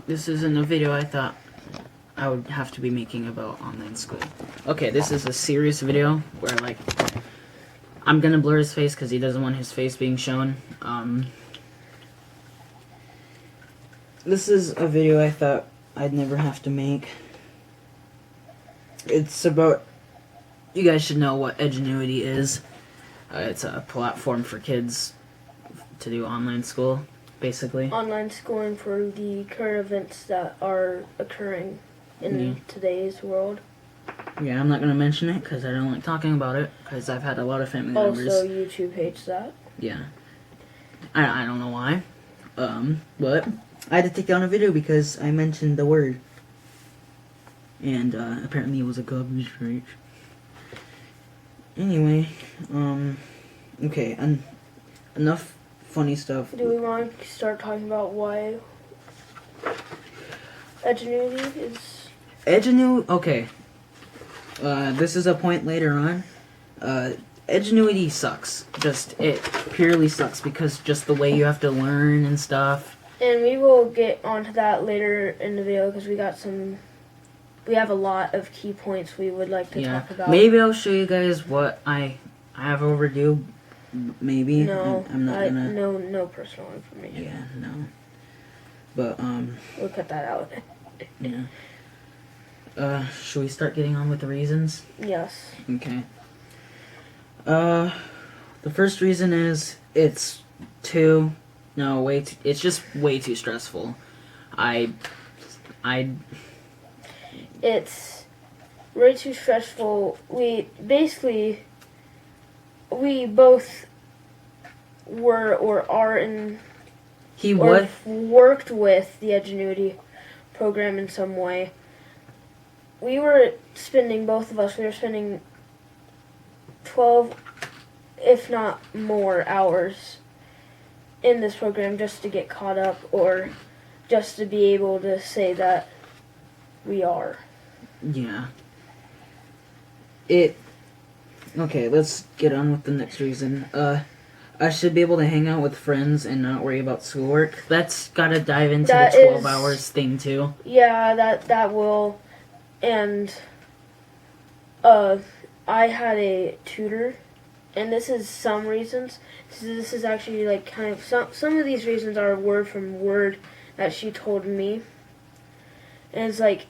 this isn't a video I thought I would have to be making about online school. Okay, this is a serious video where, like, I'm gonna blur his face because he doesn't want his face being shown. This is a video I thought I'd never have to make. It's about... You guys should know what Edgenuity is. It's a platform for kids to do online school, basically. Online schooling for the current events that are occurring in today's world. Yeah, I'm not going to mention it because I don't like talking about it because I've had a lot of family members. Also, YouTube hates that. Yeah. I don't know why. But I had to take down a video because I mentioned the word. And apparently it was a garbage strike. Anyway, okay, enough funny stuff. Do we want to start talking about why Edgenuity is... Edgenuity, okay. This is a point later on. Edgenuity sucks. It purely sucks because just the way you have to learn and stuff. And we will get onto that later in the video because we have a lot of key points we would like to talk about. Maybe I'll show you guys what I have overdue. Maybe. No, I'm not gonna... No personal information. Yeah, no. But, we'll cut that out. Yeah. Should we start getting on with the reasons? Yes. Okay. The first reason is it's just way too stressful. It's way too stressful. We both were or are in... worked with the Edgenuity program in some way. Both of us were spending 12, if not more, hours in this program just to get caught up or just to be able to say that we are. Yeah. Okay, let's get on with the next reason. I should be able to hang out with friends and not worry about schoolwork. That's gotta dive into the 12 hours thing, too. Yeah, that will. And, I had a tutor, and this is some reasons. This is actually, like, kind of, some of these reasons are word from word that she told me. And it's like,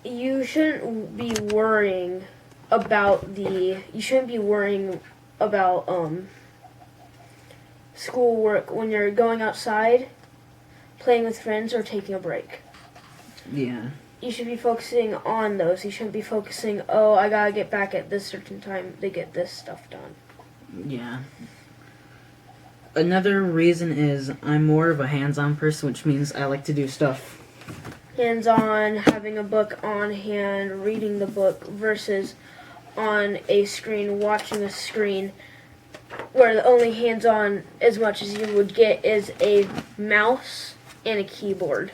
you shouldn't be worrying about schoolwork when you're going outside, playing with friends, or taking a break. Yeah. You should be focusing on those. You shouldn't be focusing, oh, I gotta get back at this certain time to get this stuff done. Yeah. Another reason is I'm more of a hands-on person, which means I like to do stuff hands-on, having a book on hand, reading the book, versus on a screen, watching a screen, where the only hands-on as much as you would get is a mouse and a keyboard.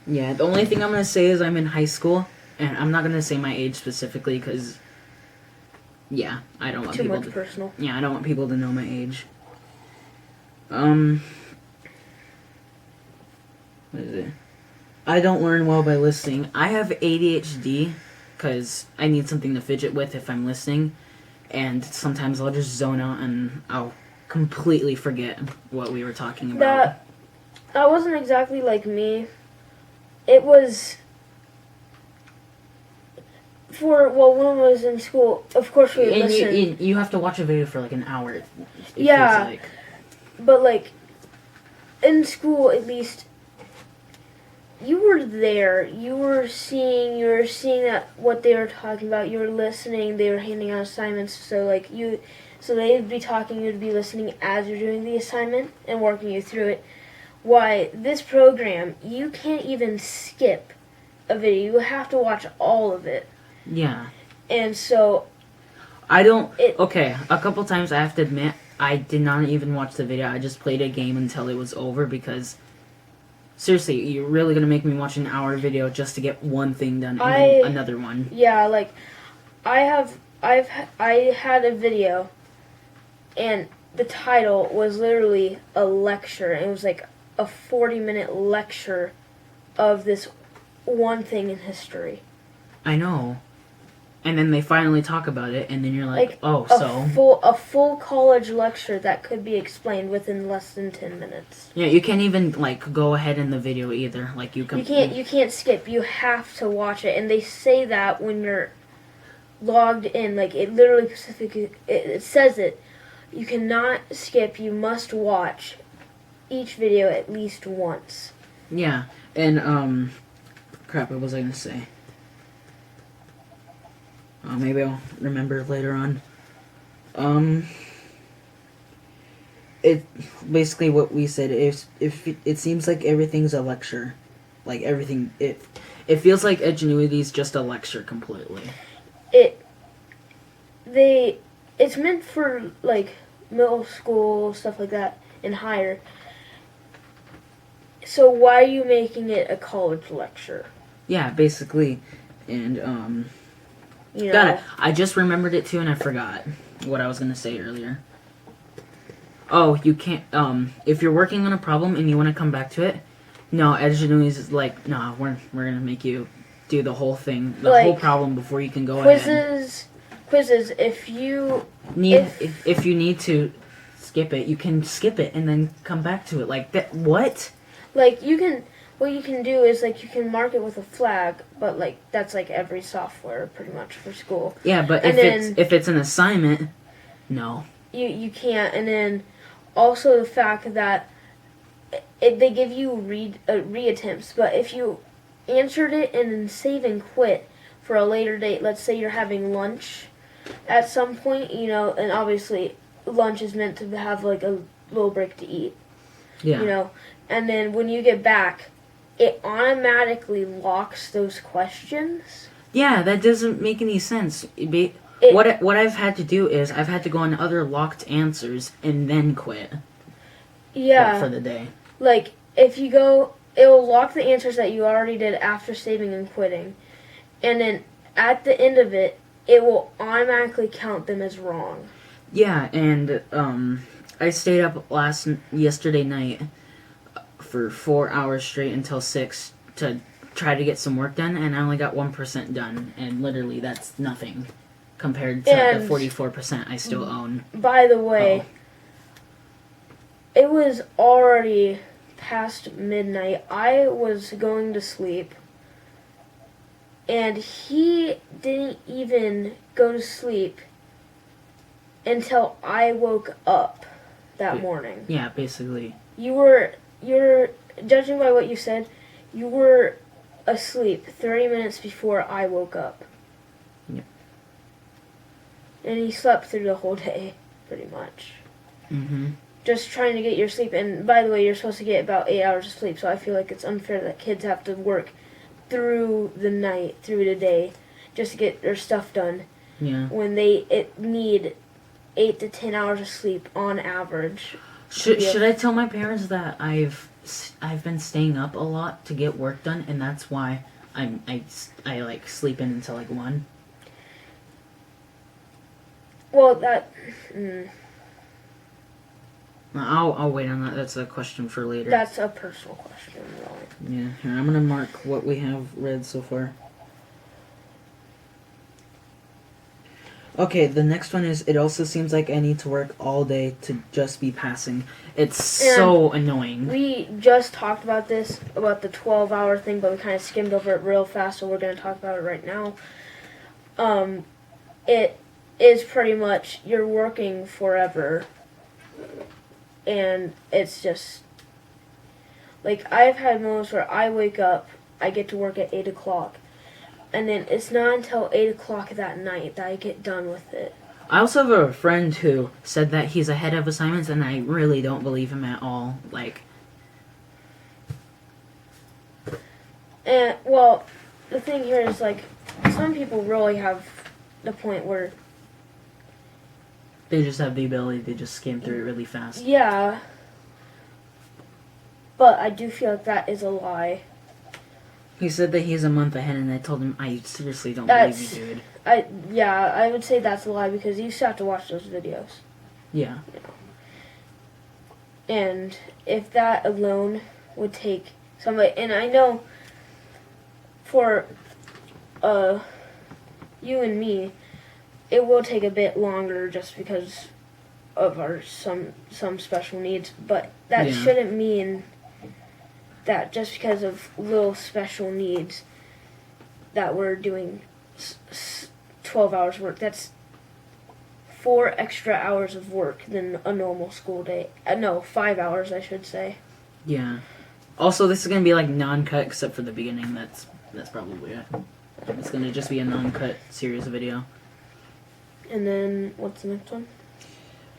Yeah, the only thing I'm going to say is I'm in high school, and I'm not going to say my age specifically because, yeah, I don't want Too people much personal. Yeah, I don't want people to know my age. What is it? I don't learn well by listening. I have ADHD because I need something to fidget with if I'm listening, and sometimes I'll just zone out and I'll completely forget what we were talking about. That wasn't exactly like me. It was when I was in school, of course we would listen. You have to watch a video for like an hour. It yeah, feels like. But like, in school at least, you were there. You were seeing that what they were talking about. You were listening. They were handing out assignments. So they'd be talking. You'd be listening as you're doing the assignment and walking you through it. Why, this program, you can't even skip a video. You have to watch all of it. Yeah. And so... Okay, a couple times I have to admit, I did not even watch the video. I just played a game until it was over because... Seriously, you're really going to make me watch an hour video just to get one thing done and then another one. Yeah, like, I had a video, and the title was literally a lecture. It was like a 40-minute lecture of this one thing in history. I know. And then they finally talk about it, and then you're like oh, a full college lecture that could be explained within less than 10 minutes. Yeah, you can't even, like, go ahead in the video either. Like, you can't skip. You have to watch it. And they say that when you're logged in. Like, it literally specifically, it says it. You cannot skip. You must watch each video at least once. Yeah, and, crap, what was I gonna say? Maybe I'll remember later on. It basically what we said. If it seems like everything's a lecture, like everything, it feels like Edgenuity is just a lecture completely. It's meant for like middle school stuff like that and higher. So why are you making it a college lecture? Yeah, basically, and You know, got it. I just remembered it too, and I forgot what I was gonna say earlier. Oh, you can't. If you're working on a problem and you want to come back to it, no, Edgenuity is like, no, we're gonna make you do the whole thing, the whole problem before you can go ahead. Quizzes. If you if you need to skip it, you can skip it and then come back to it. Like that. What? Like what you can do is like you can mark it with a flag, but like that's like every software pretty much for school. Yeah, but if it's an assignment, no. You can't. And then also the fact that they give you re-attempts, but if you answered it and then save and quit for a later date, let's say you're having lunch at some point, you know, and obviously lunch is meant to have like a little break to eat. Yeah. You know, and then when you get back, it automatically locks those questions. Yeah, that doesn't make any sense. What I've had to do is I've had to go on other locked answers and then quit. Yeah. For the day. Like, if you go, it will lock the answers that you already did after saving and quitting. And then at the end of it, it will automatically count them as wrong. Yeah, and I stayed up yesterday night for 4 hours straight until 6 to try to get some work done, and I only got 1% done, and literally that's nothing compared to the 44% I still own. By the way, it was already past midnight. I was going to sleep, and he didn't even go to sleep until I woke up that morning. Yeah, basically. You're judging by what you said, you were asleep 30 minutes before I woke up. Yep. And he slept through the whole day, pretty much. Mm-hmm. Just trying to get your sleep. And by the way, you're supposed to get about 8 hours of sleep, so I feel like it's unfair that kids have to work through the night, through the day, just to get their stuff done. Yeah. When they need 8 to 10 hours of sleep on average. Should I tell my parents that I've been staying up a lot to get work done, and that's why I like sleep in until like 1? Well, that. I'll wait on that. That's a question for later. That's a personal question, really. Yeah. Here, I'm gonna mark what we have read so far. Okay, the next one is, it also seems like I need to work all day to just be passing. It's so annoying. We just talked about this, about the 12-hour thing, but we kind of skimmed over it real fast, so we're going to talk about it right now. It is pretty much, you're working forever, and it's just, like, I've had moments where I wake up, I get to work at 8 o'clock, and then it's not until 8 o'clock that night that I get done with it. I also have a friend who said that he's ahead of assignments, and I really don't believe him at all. Like, and well, the thing here is like some people really have the point where they just have the ability to just skim through it really fast. Yeah, but I do feel like that is a lie. He said that he's a month ahead, and I told him, I seriously don't believe you, dude. I would say that's a lie because you still have to watch those videos. Yeah. And if that alone would take somebody, and I know for you and me, it will take a bit longer just because of our some special needs, but that shouldn't mean that just because of little special needs that we're doing 12 hours work. That's 4 extra hours of work than a normal school day. No, 5 hours, I should say. Yeah. Also, this is gonna be like non-cut except for the beginning. That's probably it. It's gonna just be a non-cut series video. And then what's the next one?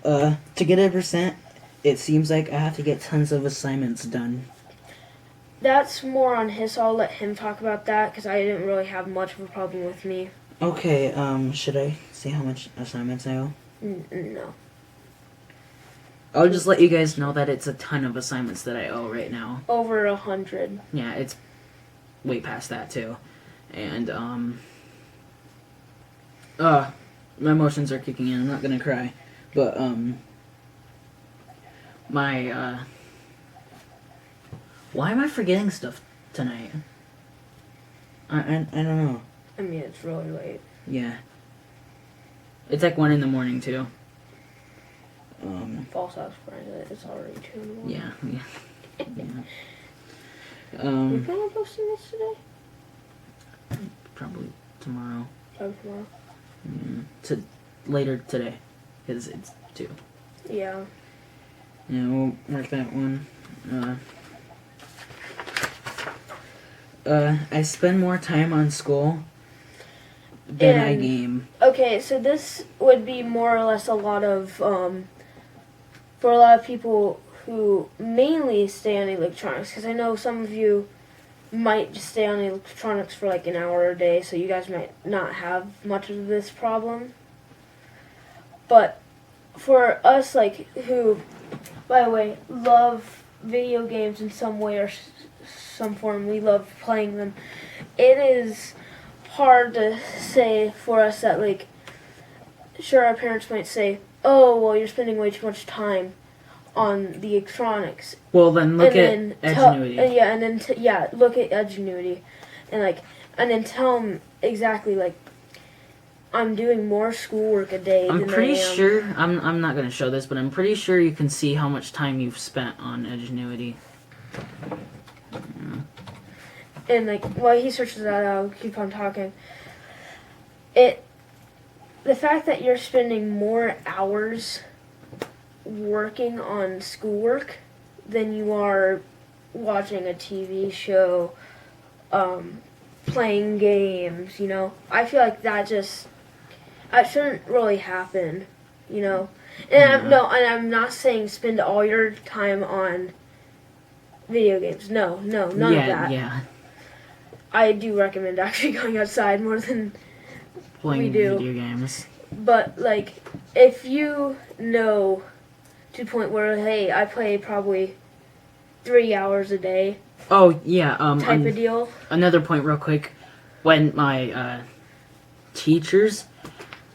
To get a percent, it seems like I have to get tons of assignments done. That's more on his, so I'll let him talk about that because I didn't really have much of a problem with me. Okay, should I say how much assignments I owe? No. I'll just let you guys know that it's a ton of assignments that I owe right now. Over 100. Yeah, it's way past that too. And, my emotions are kicking in. I'm not gonna cry. But, why am I forgetting stuff tonight? I don't know. I mean, it's really late. Yeah. It's like 1 in the morning too. False house surprise. It's already 2 in the morning. Yeah. We plan on posting this today? Probably tomorrow. Probably tomorrow. Yeah. Later today. Because it's 2. Yeah. Yeah, we'll mark that one. I spend more time on school than I game. Okay, so this would be more or less a lot of, for a lot of people who mainly stay on electronics, because I know some of you might just stay on electronics for like an hour a day, so you guys might not have much of this problem. But for us, like, who, by the way, love video games in some way or some form, we love playing them, it is hard to say for us that, like, sure, our parents might say, oh, well, you're spending way too much time on the electronics. Well, then look at Edgenuity. Look at Edgenuity. And then tell them exactly, like, I'm doing more schoolwork a day I'm than pretty I am. sure, I'm not going to show this, but I'm pretty sure you can see how much time you've spent on Edgenuity. And, like, while he searches that out, I'll keep on talking. The fact that you're spending more hours working on schoolwork than you are watching a TV show, playing games, you know, I feel like that shouldn't really happen, you know. And I'm not saying spend all your time on video games. No, none of that. Yeah. I do recommend actually going outside more than Playing we do. video games. But, like, if you know to the point where, hey, I play probably 3 hours a day. Oh, yeah. Type of deal. Another point real quick. When my teachers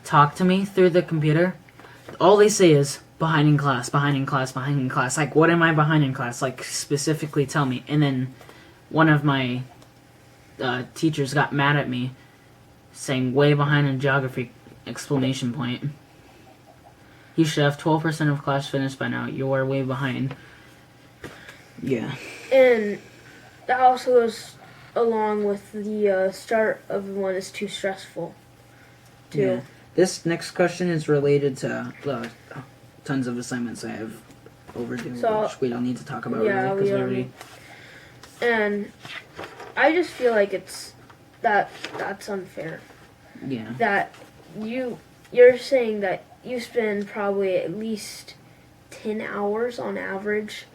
talk to me through the computer, all they say is, behind in class, behind in class, behind in class. Like, what am I behind in class? Like, specifically tell me. And then one of my teachers got mad at me, saying way behind in geography, exclamation point. You should have 12% of class finished by now. You are way behind. Yeah. And that also goes along with the start of one is too stressful, too. Yeah. This next question is related to tons of assignments I have overdue, which we don't need to talk about really, because we already... And I just feel like that's unfair. Yeah. That you're saying that you spend probably at least 10 hours on average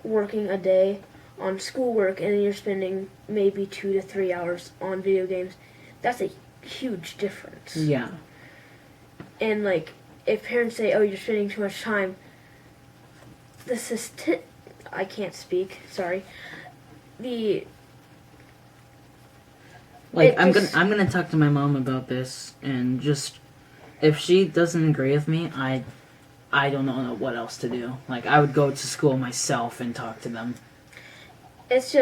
working a day on schoolwork, and then you're spending maybe 2 to 3 hours on video games. That's a huge difference. Yeah. And, like, if parents say, oh, you're spending too much time, I can't speak, sorry. I'm gonna talk to my mom about this, and just if she doesn't agree with me, I I don't know what else to do. Like, I would go to school myself and talk to them. It's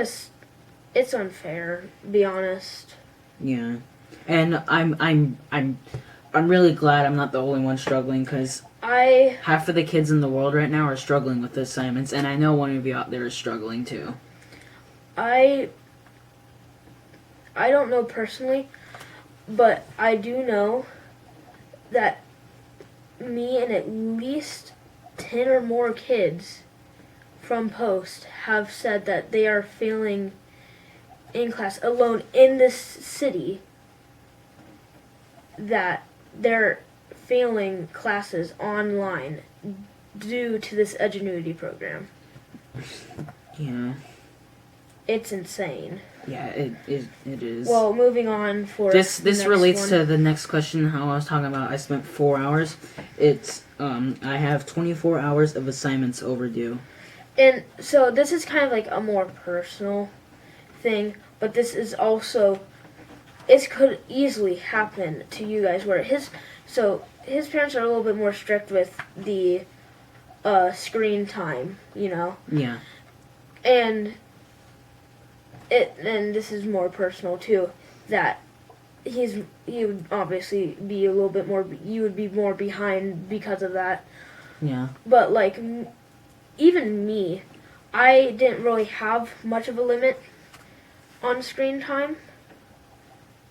unfair, to be honest. Yeah. And I'm really glad I'm not the only one struggling, because half of the kids in the world right now are struggling with the assignments, and I know one of you out there is struggling too. I don't know personally, but I do know that me and at least 10 or more kids from Post have said that they are failing in class alone in this city, that they're failing classes online due to this Edgenuity program. Yeah. It's insane. Yeah, it is. Well, moving on for this relates one. to the next question. How I was talking about, I spent 4 hours. It's I have 24 hours of assignments overdue. And so this is kind of like a more personal thing, but this is also, it could easily happen to you guys, where his parents are a little bit more strict with the screen time, you know. Yeah. And this is more personal too, that he would obviously be a little bit more, you would be more behind because of that. Yeah. But like, even me, I didn't really have much of a limit on screen time,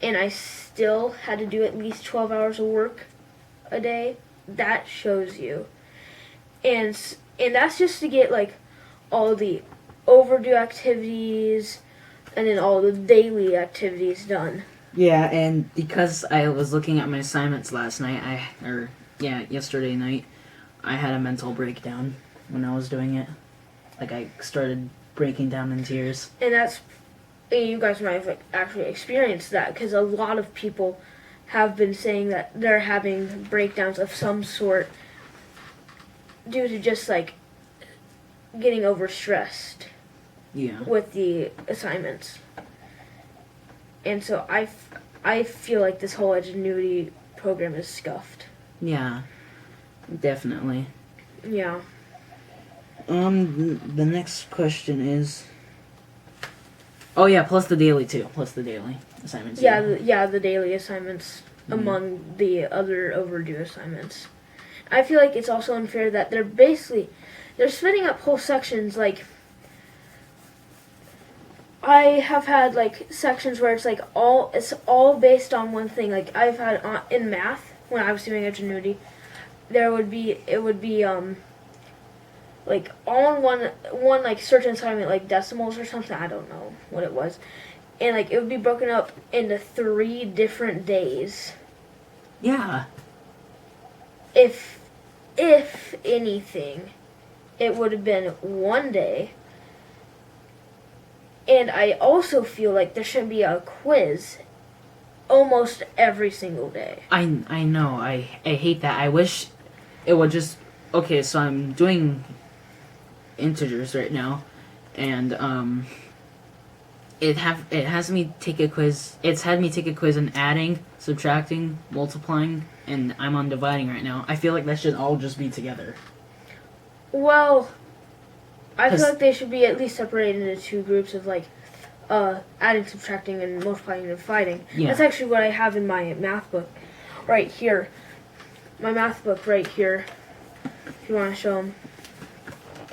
and I still had to do at least 12 hours of work a day. That shows you. And that's just to get like all the overdue activities and then all the daily activities done. Yeah, and because I was looking at my assignments last night, yesterday night, I had a mental breakdown when I was doing it. Like, I started breaking down in tears. And you guys might have actually experienced that, because a lot of people have been saying that they're having breakdowns of some sort due to just like getting overstressed. Yeah. With the assignments. And so I feel like this whole Edgenuity program is scuffed. Yeah, definitely. Yeah. The next question is... Oh yeah, plus the daily too. Plus the daily assignments. Yeah, the daily assignments among the other overdue assignments. I feel like it's also unfair that they're splitting up whole sections. Like, I have had like sections where it's all based on one thing. Like, I've had in math when I was doing Edgenuity, it would be like all in one like certain assignment, like decimals or something. I don't know what it was, and like it would be broken up into 3 different days. Yeah. If anything, it would have been one day. And I also feel like there should be a quiz almost every single day. I know. I hate that. I wish it would just... Okay, so I'm doing integers right now, and it has me take a quiz. It's had me take a quiz in adding, subtracting, multiplying, and I'm on dividing right now. I feel like that should all just be together. Well, I feel like they should be at least separated into 2 groups of like adding, subtracting, and multiplying and dividing. Yeah. That's actually what I have in my math book right here. My math book right here, if you want to show them.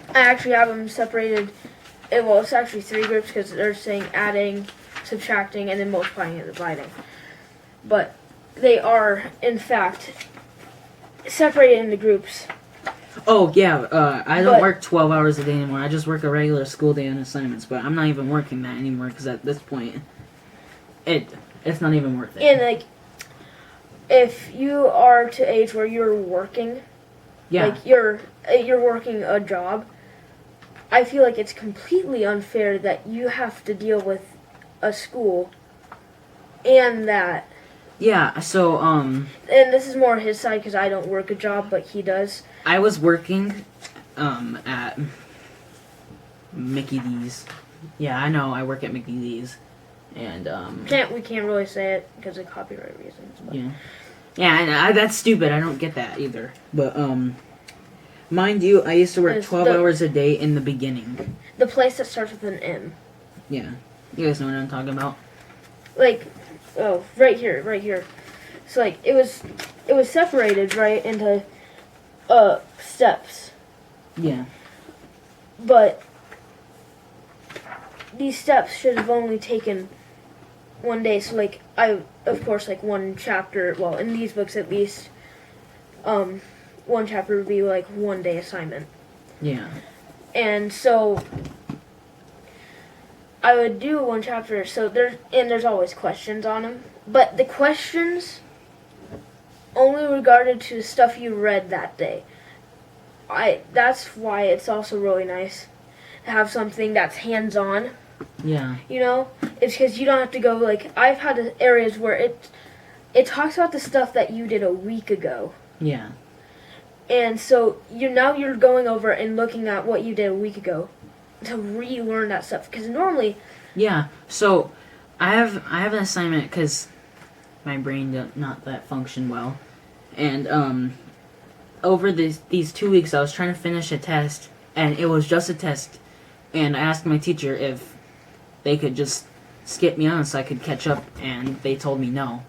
I actually have them separated. It's actually 3 groups because they're saying adding, subtracting, and then multiplying and dividing. But they are, in fact, separated into groups. Oh, yeah, I don't work 12 hours a day anymore. I just work a regular school day on assignments, but I'm not even working that anymore because at this point, it's not even worth it. And, like, if you are to age where you're working, like, you're working a job, I feel like it's completely unfair that you have to deal with a school and that. Yeah, so, And this is more his side because I don't work a job, but he does. I was working, at Mickey D's. Yeah, I know, I work at Mickey D's. And, We can't really say it because of copyright reasons. But. Yeah. Yeah, and that's stupid. I don't get that either. But, Mind you, I used to work It's 12 hours a day in the beginning. The place that starts with an M. Yeah. You guys know what I'm talking about? Like, oh, right here. So like it was separated right into steps. Yeah. But these steps should have only taken one day. So like of course like one chapter, well, in these books at least, one chapter would be like 1 day assignment. Yeah. And so I would do one chapter, so there's always questions on them, but the questions only regarded to stuff you read that day. That's why it's also really nice to have something that's hands-on. Yeah. You know, it's because you don't have to go, like, I've had areas where it talks about the stuff that you did a week ago. Yeah. And so you're going over and looking at what you did a week ago to relearn that stuff. Because normally, Yeah. So I have an assignment because my brain not that function well, and over these 2 weeks I was trying to finish a test, and it was just a test, and I asked my teacher if they could just skip me on so I could catch up, and they told me no.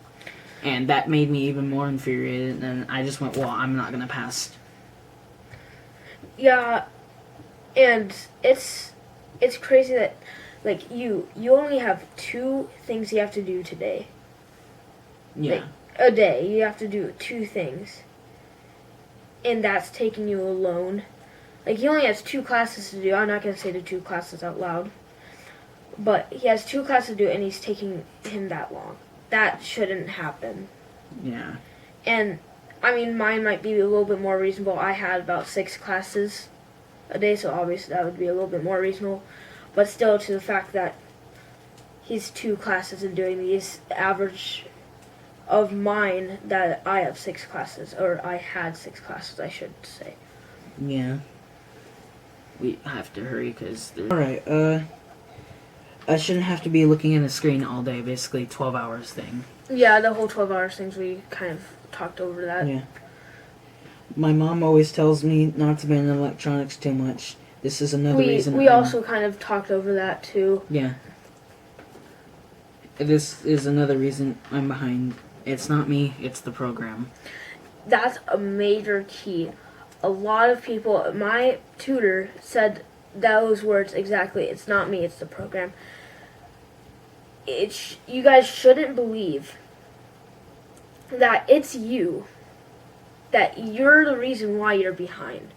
And that made me even more infuriated, and I just went, well, I'm not going to pass. yeah, and it's crazy that, like, you only have 2 things you have to do today. Yeah. Like, a day, you have to do 2 things. And that's taking you alone. Like, he only has 2 classes to do. I'm not going to say the 2 classes out loud. But he has 2 classes to do, and he's taking him that long. That shouldn't happen. Yeah. And, I mean, mine might be a little bit more reasonable. I had about 6 classes a day, so obviously that would be a little bit more reasonable. But still, to the fact that he's 2 classes and doing these, average of mine that I have 6 classes, or I had 6 classes, I should say. Yeah. We have to hurry because there's... Alright, I shouldn't have to be looking at a screen all day, basically 12 hours thing. Yeah, the whole 12 hours things, we kind of talked over that. Yeah. My mom always tells me not to be in electronics too much. This is another reason. We also kind of talked over that too. Yeah. This is another reason I'm behind. It's not me, it's the program. That's a major key. A lot of people, my tutor said those words exactly. It's not me, it's the program. You guys shouldn't believe that it's you, that you're the reason why you're behind.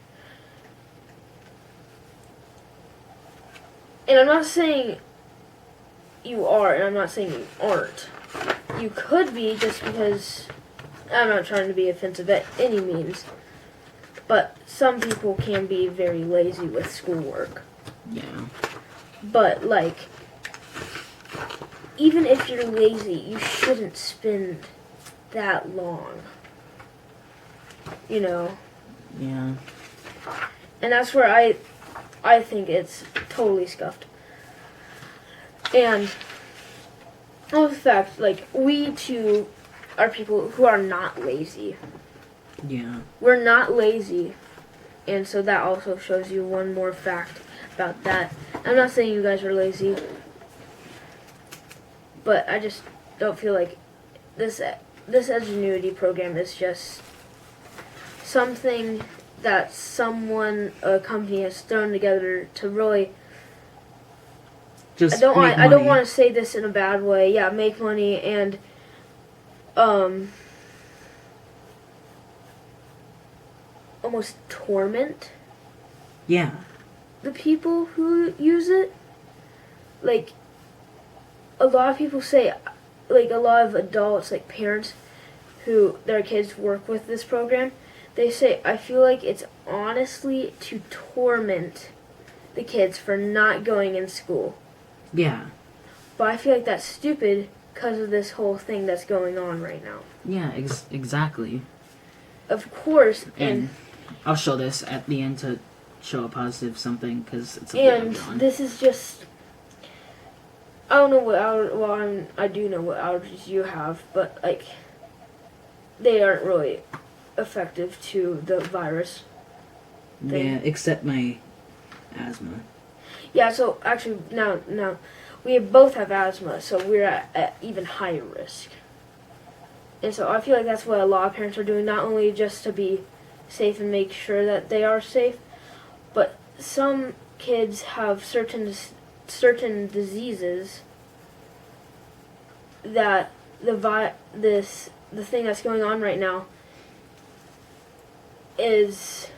And I'm not saying you are, and I'm not saying you aren't. You could be, just because I'm not trying to be offensive at any means. But some people can be very lazy with schoolwork. Yeah. But, like, even if you're lazy, you shouldn't spend that long. You know? Yeah. And that's where I think it's totally scuffed. And, well, the fact, like, we too are people who are not lazy. Yeah. We're not lazy. And so that also shows you one more fact about that. I'm not saying you guys are lazy, but I just don't feel like this Edgenuity program is just something that a company has thrown together to really... Just I don't want to say this in a bad way. Yeah, make money and almost torment Yeah. the people who use it. Like, a lot of people say, like, a lot of adults, like parents who their kids work with this program, they say, I feel like it's honestly to torment the kids for not going in school. Yeah. But I feel like that's stupid because of this whole thing that's going on right now. Yeah, exactly. Of course, And I'll show this at the end to show a positive something, because it's a bit and gone. this is just... I don't know what I do know what allergies you have, but, like, they aren't really effective to the virus. thing. Yeah, except my asthma. Yeah, so actually now we both have asthma, so we're at even higher risk. And so I feel like that's what a lot of parents are doing, not only just to be safe and make sure that they are safe, but some kids have certain diseases that the thing that's going on right now is,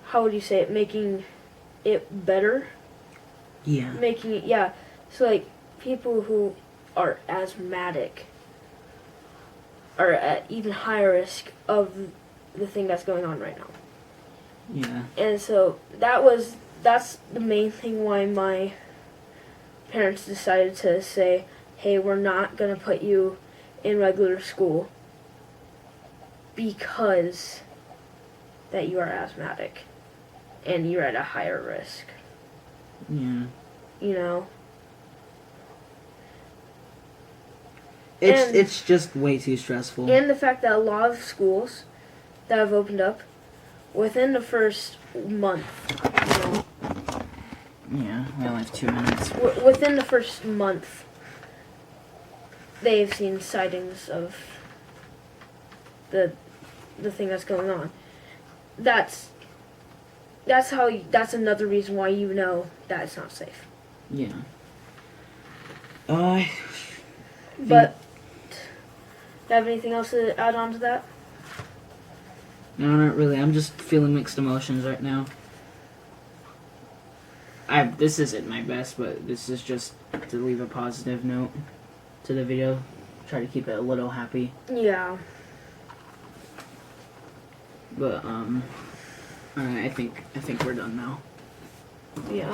how would you say it, making it better? Yeah. Making it, yeah. So like people who are asthmatic are at even higher risk of the thing that's going on right now. Yeah. And so that's the main thing why my parents decided to say, hey, we're not going to put you in regular school because that you are asthmatic and you're at a higher risk. Yeah. You know? It's just way too stressful. And the fact that a lot of schools that have opened up within the first month, you know, Yeah, we only have 2 minutes. within the first month, they've seen sightings of the thing that's going on. That's another reason why you know that it's not safe. Yeah. But do you have anything else to add on to that? No, not really. I'm just feeling mixed emotions right now. This isn't my best, but this is just to leave a positive note to the video. Try to keep it a little happy. Yeah. But alright, I think we're done now. Yeah.